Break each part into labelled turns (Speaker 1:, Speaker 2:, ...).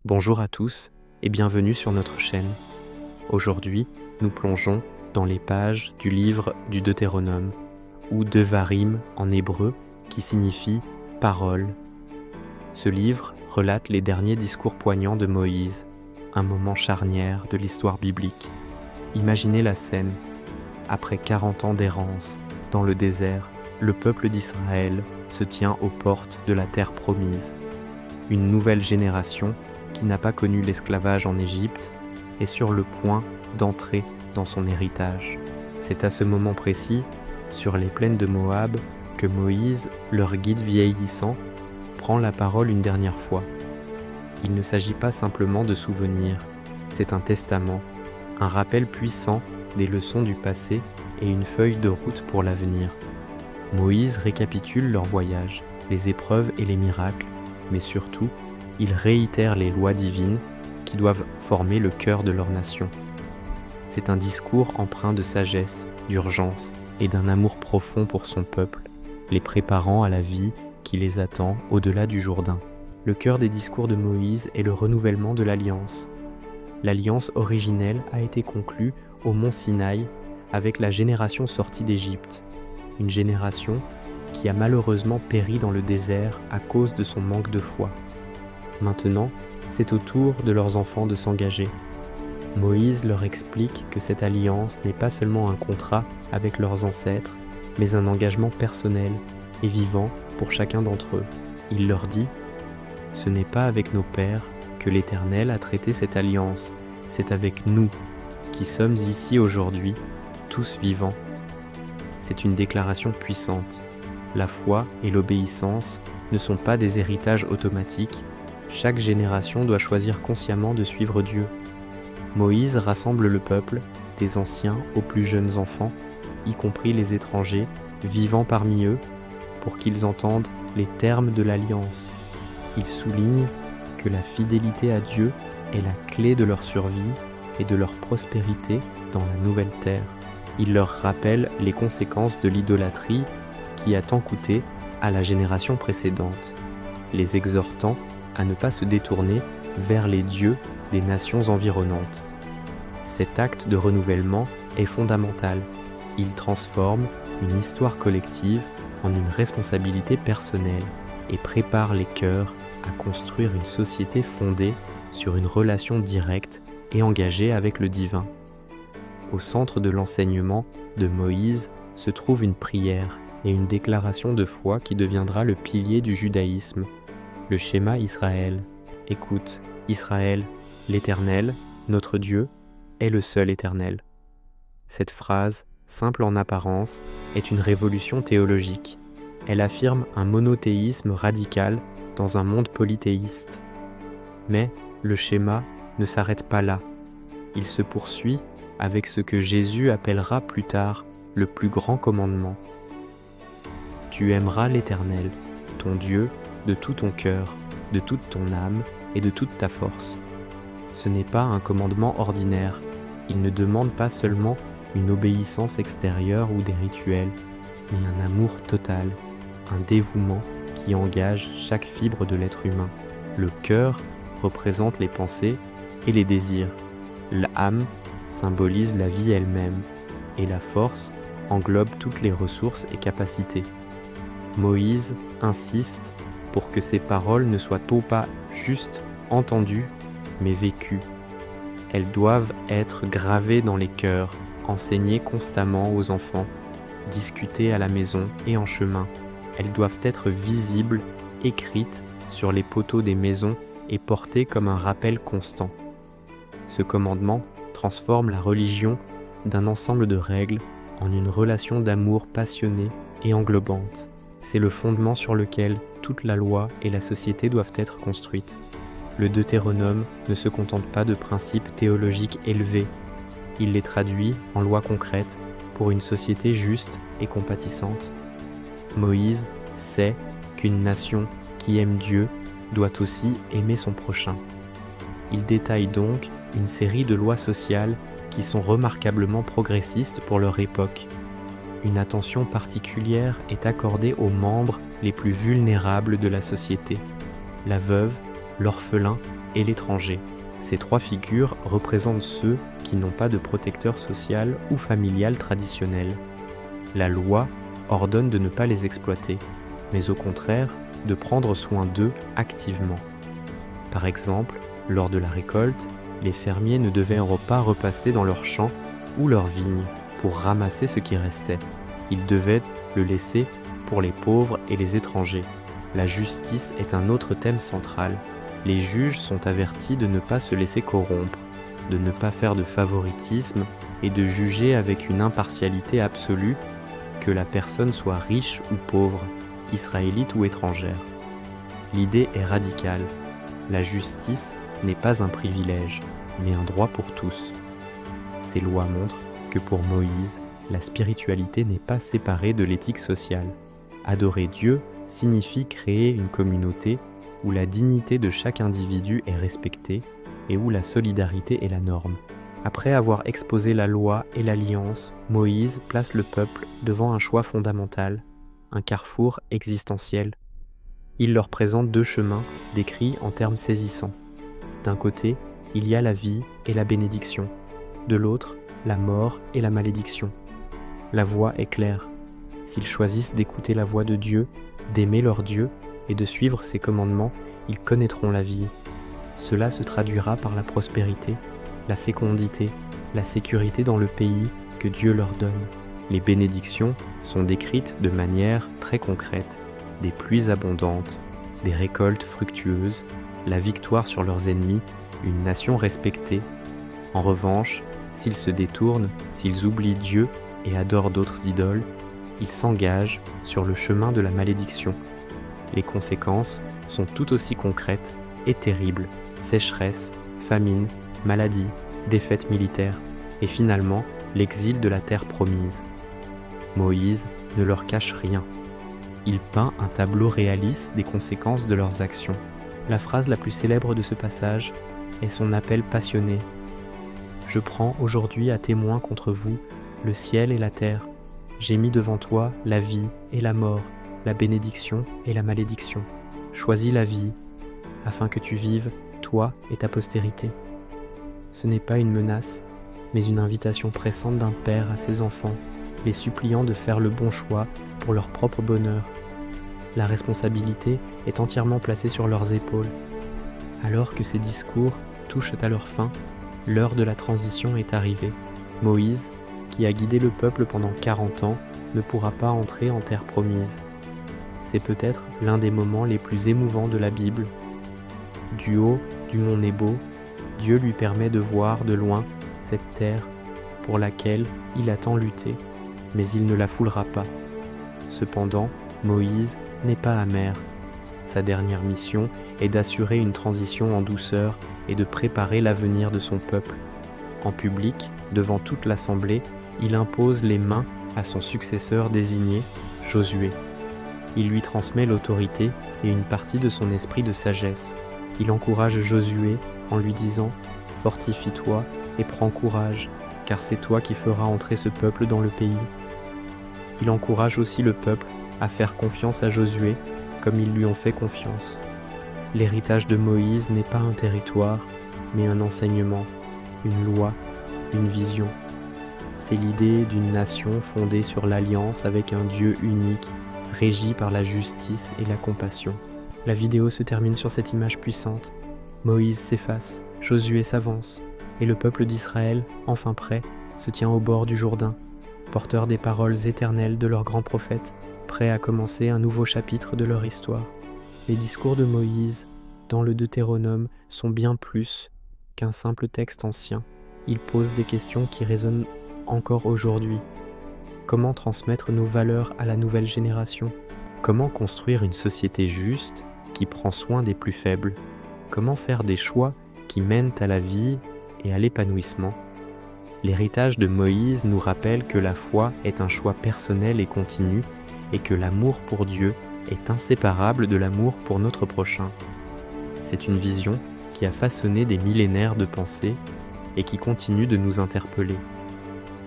Speaker 1: Bonjour à tous et bienvenue sur notre chaîne. Aujourd'hui, nous plongeons dans les pages du livre du Deutéronome, ou Devarim en hébreu, qui signifie « parole ». Ce livre relate les derniers discours poignants de Moïse, un moment charnière de l'histoire biblique. Imaginez la scène. Après 40 ans d'errance, dans le désert, le peuple d'Israël se tient aux portes de la terre promise. Une nouvelle génération qui n'a pas connu l'esclavage en Égypte est sur le point d'entrer dans son héritage. C'est à ce moment précis, sur les plaines de Moab, que Moïse, leur guide vieillissant, prend la parole une dernière fois. Il ne s'agit pas simplement de souvenirs, c'est un testament, un rappel puissant des leçons du passé et une feuille de route pour l'avenir. Moïse récapitule leur voyage, les épreuves et les miracles, mais surtout, il réitère les lois divines qui doivent former le cœur de leur nation. C'est un discours empreint de sagesse, d'urgence et d'un amour profond pour son peuple, les préparant à la vie qui les attend au-delà du Jourdain. Le cœur des discours de Moïse est le renouvellement de l'alliance. L'alliance originelle a été conclue au mont Sinaï avec la génération sortie d'Égypte, une génération qui a malheureusement péri dans le désert à cause de son manque de foi. Maintenant, c'est au tour de leurs enfants de s'engager. Moïse leur explique que cette alliance n'est pas seulement un contrat avec leurs ancêtres, mais un engagement personnel et vivant pour chacun d'entre eux. Il leur dit « Ce n'est pas avec nos pères que l'Éternel a traité cette alliance, c'est avec nous, qui sommes ici aujourd'hui, tous vivants. » C'est une déclaration puissante. La foi et l'obéissance ne sont pas des héritages automatiques. Chaque génération doit choisir consciemment de suivre Dieu. Moïse rassemble le peuple, des anciens aux plus jeunes enfants, y compris les étrangers, vivant parmi eux, pour qu'ils entendent les termes de l'alliance. Il souligne que la fidélité à Dieu est la clé de leur survie et de leur prospérité dans la nouvelle terre. Il leur rappelle les conséquences de l'idolâtrie qui a tant coûté à la génération précédente, les exhortant à ne pas se détourner vers les dieux des nations environnantes. Cet acte de renouvellement est fondamental. Il transforme une histoire collective en une responsabilité personnelle et prépare les cœurs à construire une société fondée sur une relation directe et engagée avec le divin. Au centre de l'enseignement de Moïse se trouve une prière et une déclaration de foi qui deviendra le pilier du judaïsme, le schéma Israël. Écoute, Israël, l'Éternel, notre Dieu, est le seul éternel. Cette phrase, simple en apparence, est une révolution théologique. Elle affirme un monothéisme radical dans un monde polythéiste. Mais le schéma ne s'arrête pas là. Il se poursuit avec ce que Jésus appellera plus tard le plus grand commandement. Tu aimeras l'Éternel, ton Dieu, de tout ton cœur, de toute ton âme et de toute ta force. Ce n'est pas un commandement ordinaire. Il ne demande pas seulement une obéissance extérieure ou des rituels, mais un amour total, un dévouement qui engage chaque fibre de l'être humain. Le cœur représente les pensées et les désirs. L'âme symbolise la vie elle-même, et la force englobe toutes les ressources et capacités. Moïse insiste pour que ces paroles ne soient pas juste entendues, mais vécues. Elles doivent être gravées dans les cœurs, enseignées constamment aux enfants, discutées à la maison et en chemin. Elles doivent être visibles, écrites sur les poteaux des maisons et portées comme un rappel constant. Ce commandement transforme la religion d'un ensemble de règles en une relation d'amour passionnée et englobante. C'est le fondement sur lequel toute la loi et la société doivent être construites. Le Deutéronome ne se contente pas de principes théologiques élevés. Il les traduit en lois concrètes pour une société juste et compatissante. Moïse sait qu'une nation qui aime Dieu doit aussi aimer son prochain. Il détaille donc une série de lois sociales qui sont remarquablement progressistes pour leur époque. Une attention particulière est accordée aux membres les plus vulnérables de la société, la veuve, l'orphelin et l'étranger. Ces 3 figures représentent ceux qui n'ont pas de protecteur social ou familial traditionnel. La loi ordonne de ne pas les exploiter, mais au contraire, de prendre soin d'eux activement. Par exemple, lors de la récolte, les fermiers ne devaient pas repasser dans leurs champs ou leurs vignes pour ramasser ce qui restait. Ils devaient le laisser pour les pauvres et les étrangers. La justice est un autre thème central. Les juges sont avertis de ne pas se laisser corrompre, de ne pas faire de favoritisme et de juger avec une impartialité absolue, que la personne soit riche ou pauvre, israélite ou étrangère. L'idée est radicale. La justice n'est pas un privilège, mais un droit pour tous. Ces lois montrent que pour Moïse, la spiritualité n'est pas séparée de l'éthique sociale. Adorer Dieu signifie créer une communauté où la dignité de chaque individu est respectée et où la solidarité est la norme. Après avoir exposé la loi et l'alliance, Moïse place le peuple devant un choix fondamental, un carrefour existentiel. Il leur présente 2 chemins décrits en termes saisissants. D'un côté, il y a la vie et la bénédiction. De l'autre, la mort et la malédiction. La voie est claire. S'ils choisissent d'écouter la voix de Dieu, d'aimer leur Dieu et de suivre ses commandements, ils connaîtront la vie. Cela se traduira par la prospérité, la fécondité, la sécurité dans le pays que Dieu leur donne. Les bénédictions sont décrites de manière très concrète. Des pluies abondantes, des récoltes fructueuses, la victoire sur leurs ennemis, une nation respectée. En revanche, s'ils se détournent, s'ils oublient Dieu et adorent d'autres idoles, ils s'engagent sur le chemin de la malédiction. Les conséquences sont tout aussi concrètes et terribles. Sécheresse, famine, maladie, défaite militaire et finalement l'exil de la terre promise. Moïse ne leur cache rien. Il peint un tableau réaliste des conséquences de leurs actions. La phrase la plus célèbre de ce passage est son appel passionné. « Je prends aujourd'hui à témoin contre vous le ciel et la terre. J'ai mis devant toi la vie et la mort, la bénédiction et la malédiction. Choisis la vie, afin que tu vives, toi et ta postérité. » Ce n'est pas une menace, mais une invitation pressante d'un père à ses enfants, les suppliant de faire le bon choix pour leur propre bonheur. La responsabilité est entièrement placée sur leurs épaules. Alors que ces discours touchent à leur fin, l'heure de la transition est arrivée. Moïse, qui a guidé le peuple pendant 40 ans, ne pourra pas entrer en terre promise. C'est peut-être l'un des moments les plus émouvants de la Bible. Du haut du mont Nebo, Dieu lui permet de voir de loin cette terre pour laquelle il a tant lutté, mais il ne la foulera pas. Cependant, Moïse n'est pas amer. Sa dernière mission est d'assurer une transition en douceur et de préparer l'avenir de son peuple. En public, devant toute l'assemblée, il impose les mains à son successeur désigné, Josué. Il lui transmet l'autorité et une partie de son esprit de sagesse. Il encourage Josué en lui disant « Fortifie-toi et prends courage, car c'est toi qui feras entrer ce peuple dans le pays. » Il encourage aussi le peuple à faire confiance à Josué comme ils lui ont fait confiance. L'héritage de Moïse n'est pas un territoire, mais un enseignement, une loi, une vision. C'est l'idée d'une nation fondée sur l'alliance avec un Dieu unique, régi par la justice et la compassion. La vidéo se termine sur cette image puissante. Moïse s'efface, Josué s'avance, et le peuple d'Israël, enfin prêt, se tient au bord du Jourdain, porteur des paroles éternelles de leur grand prophète, prêt à commencer un nouveau chapitre de leur histoire. Les discours de Moïse, dans le Deutéronome, sont bien plus qu'un simple texte ancien. Ils posent des questions qui résonnent encore aujourd'hui. Comment transmettre nos valeurs à la nouvelle génération? Comment construire une société juste qui prend soin des plus faibles? Comment faire des choix qui mènent à la vie et à l'épanouissement? L'héritage de Moïse nous rappelle que la foi est un choix personnel et continu et que l'amour pour Dieu est inséparable de l'amour pour notre prochain. C'est une vision qui a façonné des millénaires de pensées et qui continue de nous interpeller.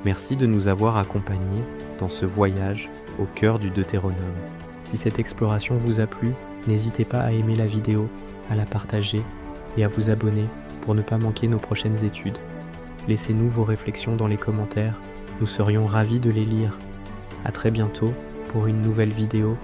Speaker 1: Merci de nous avoir accompagnés dans ce voyage au cœur du Deutéronome. Si cette exploration vous a plu, n'hésitez pas à aimer la vidéo, à la partager et à vous abonner pour ne pas manquer nos prochaines études. Laissez-nous vos réflexions dans les commentaires, nous serions ravis de les lire. À très bientôt pour une nouvelle vidéo